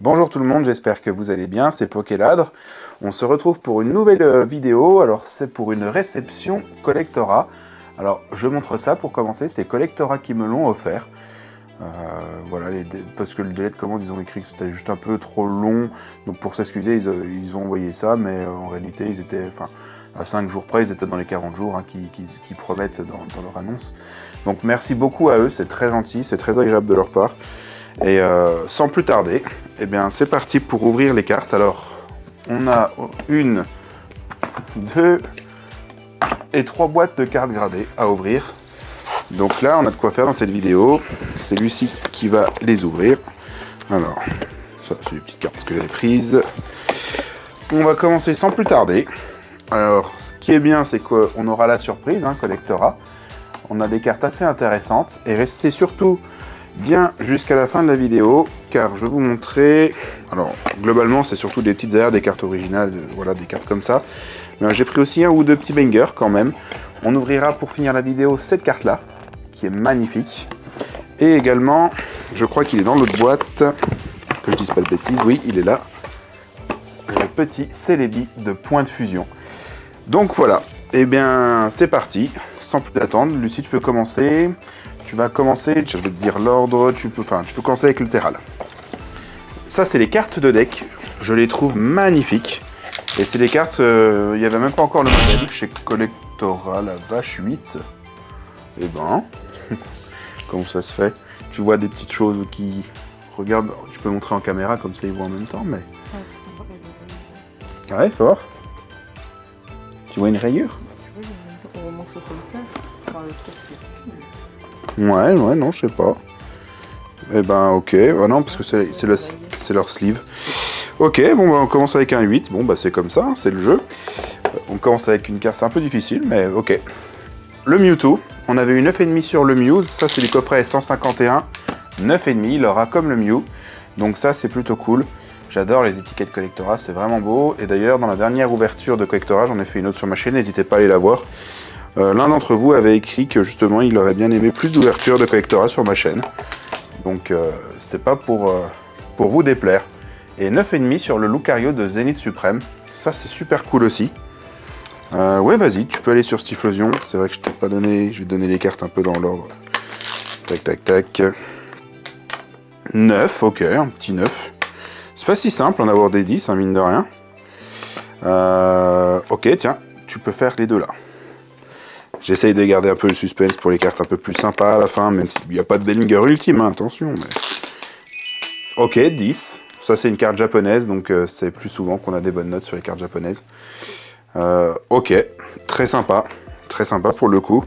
Bonjour tout le monde, j'espère que vous allez bien, c'est Pokéladre. On se retrouve pour une nouvelle vidéo, alors c'est pour une réception Collectora. Alors je montre ça pour commencer, c'est Collectora qui me l'ont offert. Voilà, parce que le délai de commande, ils ont écrit que c'était juste un peu trop long, donc pour s'excuser, ils ont envoyé ça, mais en réalité, ils étaient, à 5 jours près, ils étaient dans les 40 jours hein, qui promettent dans leur annonce. Donc merci beaucoup à eux, c'est très gentil, c'est très agréable de leur part. Et sans plus tarder, eh bien c'est parti pour ouvrir les cartes. Alors, on a 1, 2 et 3 boîtes de cartes gradées à ouvrir. Donc là, on a de quoi faire dans cette vidéo. C'est Lucie qui va les ouvrir. Alors, ça c'est les petites cartes que j'avais prises. On va commencer sans plus tarder. Alors, ce qui est bien, c'est qu'on aura la surprise, hein, Collectora. On a des cartes assez intéressantes. Et restez surtout bien jusqu'à la fin de la vidéo, car je vais vous montrer. Alors, globalement, c'est surtout des petites aires, des cartes originales, voilà, des cartes comme ça. Mais j'ai pris aussi un ou deux petits bangers quand même. On ouvrira pour finir la vidéo cette carte-là, qui est magnifique. Et également, je crois qu'il est dans l'autre boîte, que je dise pas de bêtises, oui, il est là. Le petit Celebi de Point de Fusion. Donc voilà, et bien c'est parti, sans plus attendre. Lucie, tu peux commencer. Tu vas commencer, je vais te dire l'ordre, tu peux commencer avec le Terral. Ça, c'est les cartes de deck. Je les trouve magnifiques. Et c'est des cartes, il n'y avait même pas encore le modèle chez Collectora, la vache 8. Et ben, comment ça se fait? Tu vois des petites choses qui... Regarde, tu peux montrer en caméra, comme ça ils voient en même temps, mais... Ouais, fort. Tu vois une rayure? Ouais, non, je sais pas. Eh ben, ok. Oh non, parce que c'est leur sleeve. Ok, bon, bah, on commence avec un 8. Bon, bah, c'est comme ça, c'est le jeu. On commence avec une carte, c'est un peu difficile, mais ok. Le Mewtwo. On avait eu 9,5 sur le Mew. Ça, c'est du coffret 151. 9,5, il aura comme le Mew. Donc ça, c'est plutôt cool. J'adore les étiquettes Collectora, c'est vraiment beau. Et d'ailleurs, dans la dernière ouverture de Collectora, j'en ai fait une autre sur ma chaîne, n'hésitez pas à aller la voir. L'un d'entre vous avait écrit que justement il aurait bien aimé plus d'ouverture de Collectora sur ma chaîne. Donc c'est pas pour vous déplaire. Et 9,5 sur le Lucario de Zénith Suprême. Ça c'est super cool aussi. Ouais, vas-y, tu peux aller sur cette Typhlosion. C'est vrai que je t'ai pas donné. Je vais te donner les cartes un peu dans l'ordre. Tac, tac, tac. 9, ok, un petit 9. C'est pas si simple en avoir des 10, hein, mine de rien. Ok, tiens, tu peux faire les deux là. J'essaye de garder un peu le suspense pour les cartes un peu plus sympas à la fin, même s'il n'y a pas de Bellinger ultime, hein, attention. Mais... Ok, 10. Ça, c'est une carte japonaise, donc c'est plus souvent qu'on a des bonnes notes sur les cartes japonaises. Ok, très sympa pour le coup.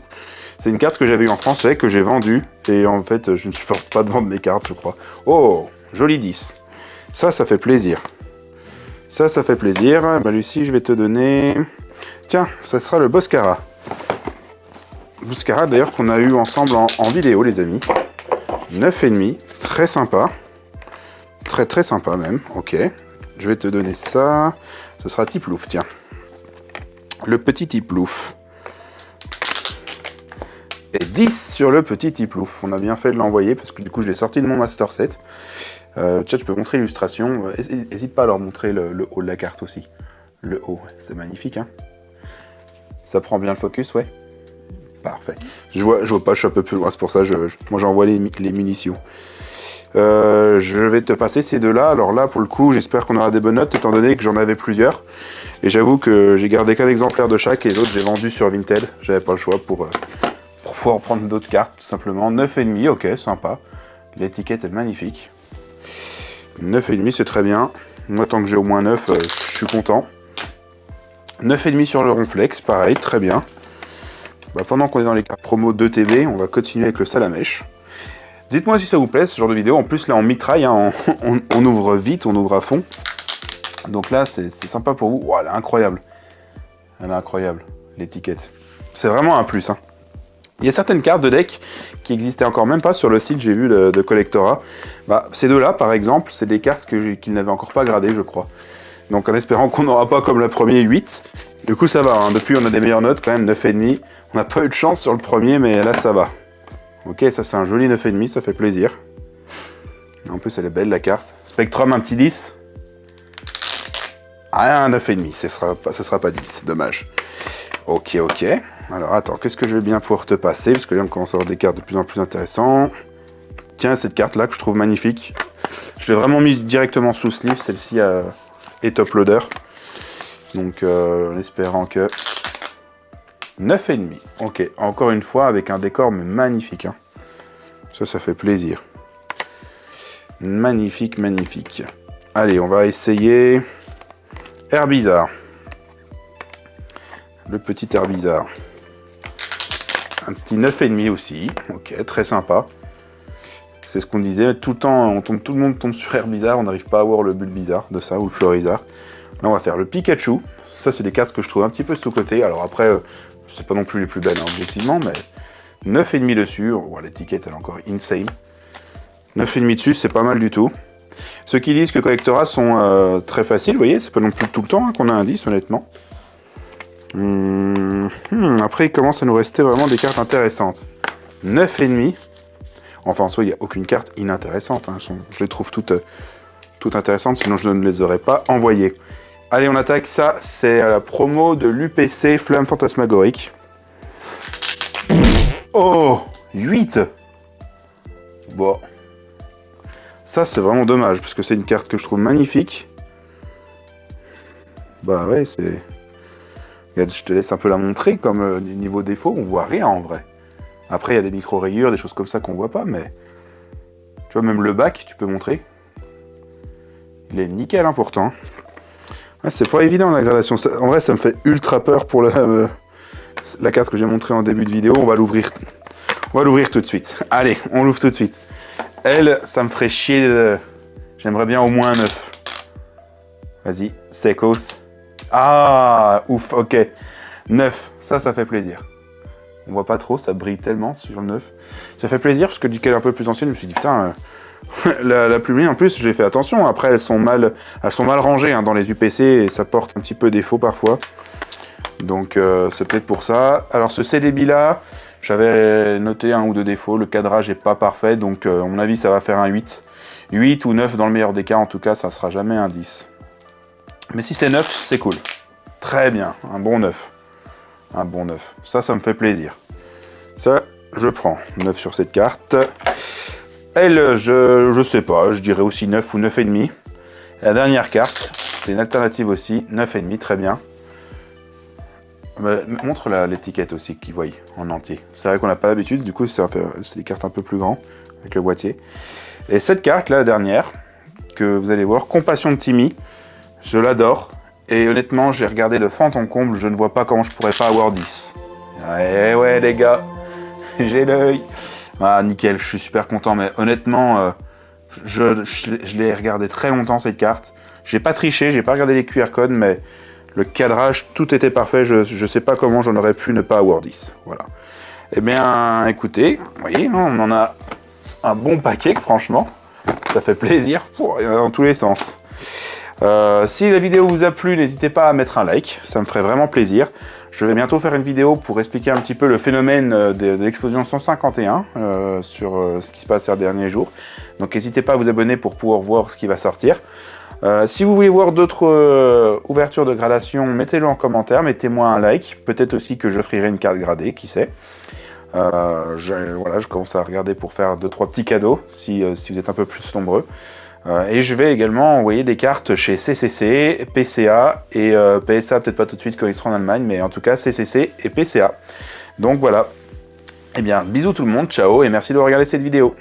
C'est une carte que j'avais eu en français, que j'ai vendue, et en fait, je ne supporte pas de vendre mes cartes, je crois. Oh, joli 10. Ça fait plaisir. Ça fait plaisir. Bah, Lucie, je vais te donner... Tiens, ça sera le Boscara. Boscara d'ailleurs qu'on a eu ensemble en vidéo les amis. 9,5, très sympa. Très sympa même, ok. Je vais te donner ça. Ce sera Tiplouf, tiens. Le petit Tiplouf. Et 10 sur le petit Tiplouf. On a bien fait de l'envoyer parce que du coup je l'ai sorti de mon master set. Tiens, tu peux montrer l'illustration. N'hésite pas à leur montrer le haut de la carte aussi. Le haut, c'est magnifique, hein. Ça prend bien le focus, ouais. Parfait. Je vois pas, je suis un peu plus loin, c'est pour ça moi j'envoie les munitions. Je vais te passer ces deux-là. Alors là, pour le coup, j'espère qu'on aura des bonnes notes, étant donné que j'en avais plusieurs. Et j'avoue que j'ai gardé qu'un exemplaire de chaque, et les autres, j'ai vendu sur Vinted. J'avais pas le choix pour pouvoir prendre d'autres cartes, tout simplement. 9,5, ok, sympa. L'étiquette est magnifique. 9,5, c'est très bien. Moi, tant que j'ai au moins 9, je suis content. 9,5 sur le Ronflex, pareil, très bien. Bah, pendant qu'on est dans les cartes promo 2TB, on va continuer avec le Salamèche. Dites-moi si ça vous plaît ce genre de vidéo. En plus là on mitraille, hein, on ouvre vite, on ouvre à fond. Donc là c'est sympa pour vous. Wow, elle est incroyable. Elle est incroyable, l'étiquette. C'est vraiment un plus. Hein. Il y a certaines cartes de deck qui n'existaient encore même pas sur le site, j'ai vu de Collectora. Bah, ces deux-là par exemple, c'est des cartes qu'ils n'avaient encore pas gradées je crois. Donc en espérant qu'on n'aura pas comme le premier 8. Du coup ça va, hein. Depuis on a des meilleures notes quand même, 9,5. On n'a pas eu de chance sur le premier, mais là ça va. Ok, ça c'est un joli 9,5, ça fait plaisir. En plus elle est belle la carte, Spectrum, un petit 10. Ah, un 9,5, ce sera pas 10, dommage. Ok. Alors attends, qu'est-ce que je vais bien pouvoir te passer? Parce que là on commence à avoir des cartes de plus en plus intéressantes. Tiens, cette carte là que je trouve magnifique. Je l'ai vraiment mise directement sous sleeve, celle-ci est top loader. Donc en espérant que... 9,5. Ok, encore une fois avec un décor mais magnifique. Hein. Ça fait plaisir. Magnifique. Allez, on va essayer... Herbizarre. Le petit Herbizarre. Un petit 9,5 aussi. Ok, très sympa. C'est ce qu'on disait. Tout le temps, tout le monde tombe sur Herbizarre. On n'arrive pas à avoir le Bulbizarre de ça ou le Florizarre. Là, on va faire le Pikachu. Ça, c'est des cartes que je trouve un petit peu sous-côté. Alors après, c'est pas non plus les plus belles, hein, objectivement, mais 9,5 dessus. On voit l'étiquette, elle est encore insane. 9,5 dessus, c'est pas mal du tout. Ceux qui disent que Collectora sont très faciles, vous voyez, c'est pas non plus tout le temps hein, qu'on a un 10, honnêtement. Après, il commence à nous rester vraiment des cartes intéressantes. 9,5. Enfin, en soi, il n'y a aucune carte inintéressante. Hein. Je les trouve toutes intéressantes, sinon je ne les aurais pas envoyées. Allez, on attaque ça. C'est la promo de l'UPC Flamme Fantasmagorique. Oh, 8. Bon. Ça, c'est vraiment dommage, parce que c'est une carte que je trouve magnifique. Bah ouais, c'est... Regarde, je te laisse un peu la montrer, comme niveau défaut, on voit rien en vrai. Après, il y a des micro-rayures, des choses comme ça qu'on voit pas, mais... Tu vois, même le bac, tu peux montrer. Il est nickel, hein, pourtant. Ah, c'est pas évident, la gradation. En vrai, ça me fait ultra peur pour la carte que j'ai montrée en début de vidéo. On va l'ouvrir tout de suite. Allez, on l'ouvre tout de suite. Elle, ça me ferait chier. J'aimerais bien au moins 9. Vas-y, Secos. Ah, ouf, ok. 9, ça fait plaisir. On voit pas trop, ça brille tellement sur le 9. Ça fait plaisir parce que du qu'elle est un peu plus ancienne, je me suis dit putain, la plumerie en plus, j'ai fait attention. Après, elles sont mal rangées hein, dans les UPC et ça porte un petit peu défaut parfois. Donc c'est peut-être pour ça. Alors ce CDB là, j'avais noté un ou deux défauts. Le cadrage est pas parfait, donc à mon avis ça va faire un 8. 8 ou 9 dans le meilleur des cas, en tout cas ça sera jamais un 10. Mais si c'est 9, c'est cool. Très bien, un bon 9. Un bon 9. Ça me fait plaisir. Ça, je prends 9 sur cette carte. Elle, je sais pas, je dirais aussi 9 ou 9,5. La dernière carte, c'est une alternative aussi, 9,5, très bien. Montre l'étiquette aussi qu'ils voient en entier. C'est vrai qu'on n'a pas l'habitude, du coup c'est des cartes un peu plus grandes avec le boîtier. Et cette carte là, la dernière, que vous allez voir, Compassion de Timmy, je l'adore. Et honnêtement, j'ai regardé de fond en comble, je ne vois pas comment je pourrais pas avoir 10. Ouais les gars, j'ai l'œil. Ah nickel, je suis super content, mais honnêtement, je l'ai regardé très longtemps cette carte. J'ai pas triché, j'ai pas regardé les QR codes, mais le cadrage, tout était parfait. Je sais pas comment j'en aurais pu ne pas avoir 10. Voilà. Eh bien, écoutez, vous voyez, on en a un bon paquet, franchement. Ça fait plaisir, dans tous les sens. Si la vidéo vous a plu, n'hésitez pas à mettre un like, ça me ferait vraiment plaisir. Je vais bientôt faire une vidéo pour expliquer un petit peu le phénomène de l'explosion 151 sur ce qui se passe ces derniers jours. Donc n'hésitez pas à vous abonner pour pouvoir voir ce qui va sortir. Si vous voulez voir d'autres ouvertures de gradation, mettez-le en commentaire, mettez-moi un like. Peut-être aussi que j'offrirai une carte gradée, qui sait. Voilà, je commence à regarder pour faire 2-3 petits cadeaux, si vous êtes un peu plus nombreux. Et je vais également envoyer des cartes chez CCC, PCA et PSA, peut-être pas tout de suite quand ils seront en Allemagne, mais en tout cas CCC et PCA. Donc voilà. Eh bien, bisous tout le monde, ciao et merci de regarder cette vidéo.